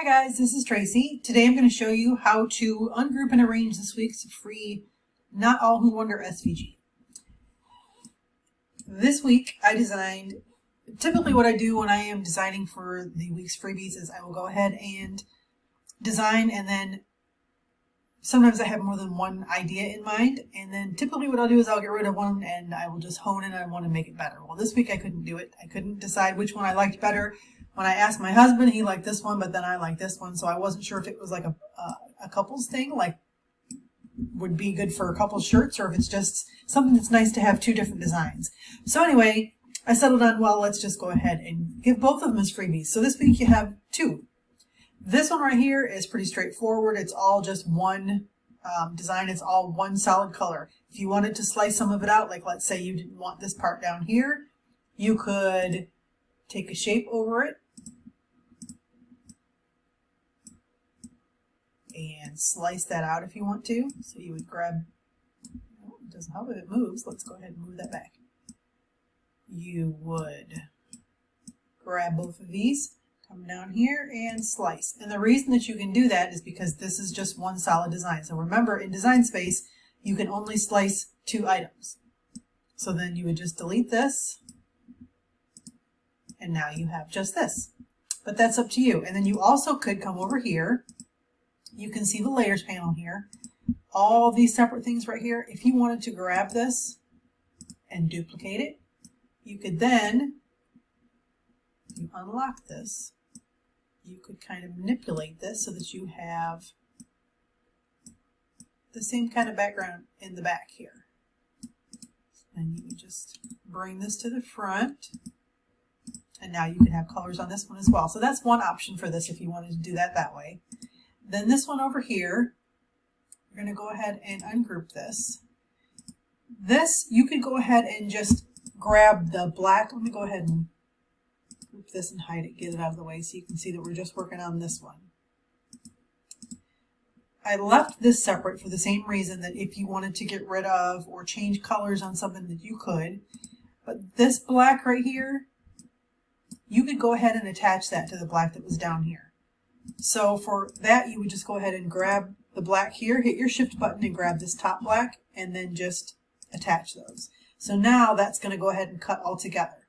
Hi guys, this is Tracy. Today I'm going to show you how to ungroup and arrange this week's free Not All Who Wonder SVG. This week I designed, typically what I do when I am designing for the week's freebies is I will go ahead and design, and then sometimes I have more than one idea in mind, and then typically what I'll do is I'll get rid of one and I will just hone in on one and make it better. Well, this week I couldn't do it. I couldn't decide which one I liked better. When I asked my husband, he liked this one, but then I liked this one, so I wasn't sure if it was like a couples thing, like would be good for a couple's shirts, or if it's just something that's nice to have two different designs. So anyway, I settled on, well, let's just go ahead and give both of them as freebies. So this week you have two. This one right here is pretty straightforward. It's all just one design. It's all one solid color. If you wanted to slice some of it out, like let's say you didn't want this part down here, you could take a shape over it and slice that out if you want to. So you would grab, oh, it doesn't help if it moves. Let's go ahead and move that back. You would grab both of these, come down here and slice. And the reason that you can do that is because this is just one solid design. So remember, in Design Space, you can only slice two items. So then you would just delete this, and now you have just this. But that's up to you. And then you also could come over here. You can see the layers panel here. All these separate things right here. If you wanted to grab this and duplicate it, you could then, if you unlock this, you could kind of manipulate this so that you have the same kind of background in the back here. And you would just bring this to the front. And now you can have colors on this one as well. So that's one option for this if you wanted to do that way. Then this one over here, we're going to go ahead and ungroup this. This, you could go ahead and just grab the black. Let me go ahead and group this and hide it, get it out of the way so you can see that we're just working on this one. I left this separate for the same reason that if you wanted to get rid of or change colors on something that you could. But this black right here, you could go ahead and attach that to the black that was down here. So for that, you would just go ahead and grab the black here, hit your shift button and grab this top black, and then just attach those. So now that's going to go ahead and cut all together.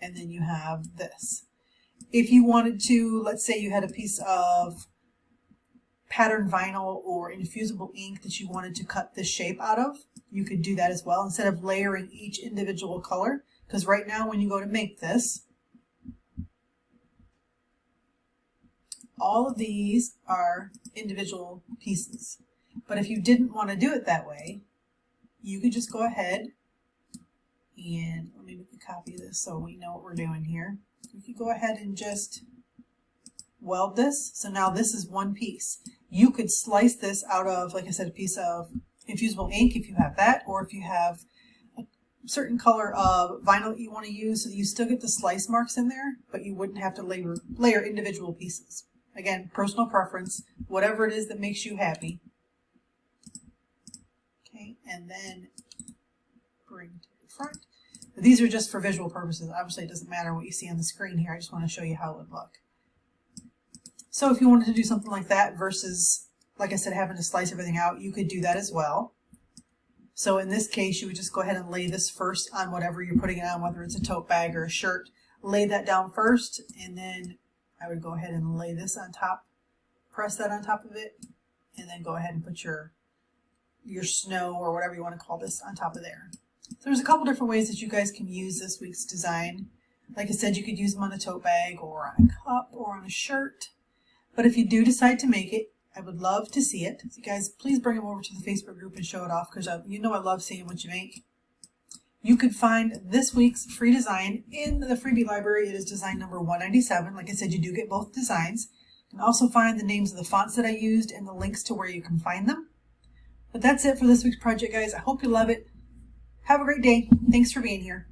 And then you have this. If you wanted to, let's say you had a piece of patterned vinyl or infusible ink that you wanted to cut this shape out of, you could do that as well instead of layering each individual color. Because right now when you go to make this, all of these are individual pieces. But if you didn't want to do it that way, you could just go ahead and, let me make a copy of this so we know what we're doing here. You could go ahead and just weld this. So now this is one piece. You could slice this out of, like I said, a piece of infusible ink if you have that, or if you have a certain color of vinyl that you want to use, so that you still get the slice marks in there, but you wouldn't have to layer individual pieces. Again, personal preference, whatever it is that makes you happy. Okay, and then bring to the front. These are just for visual purposes. Obviously, it doesn't matter what you see on the screen here. I just want to show you how it would look. So if you wanted to do something like that versus, like I said, having to slice everything out, you could do that as well. So in this case, you would just go ahead and lay this first on whatever you're putting it on, whether it's a tote bag or a shirt. Lay that down first, and then I would go ahead and lay this on top, press that on top of it, and then go ahead and put your snow or whatever you want to call this on top of there. So there's a couple different ways that you guys can use this week's design. Like I said, you could use them on a tote bag or on a cup or on a shirt. But if you do decide to make it, I would love to see it. So guys, please bring them over to the Facebook group and show it off, because you know I love seeing what you make. You could find this week's free design in the freebie library. It is design number 197. Like I said, you do get both designs. You can also find the names of the fonts that I used and the links to where you can find them. But that's it for this week's project, guys. I hope you love it. Have a great day. Thanks for being here.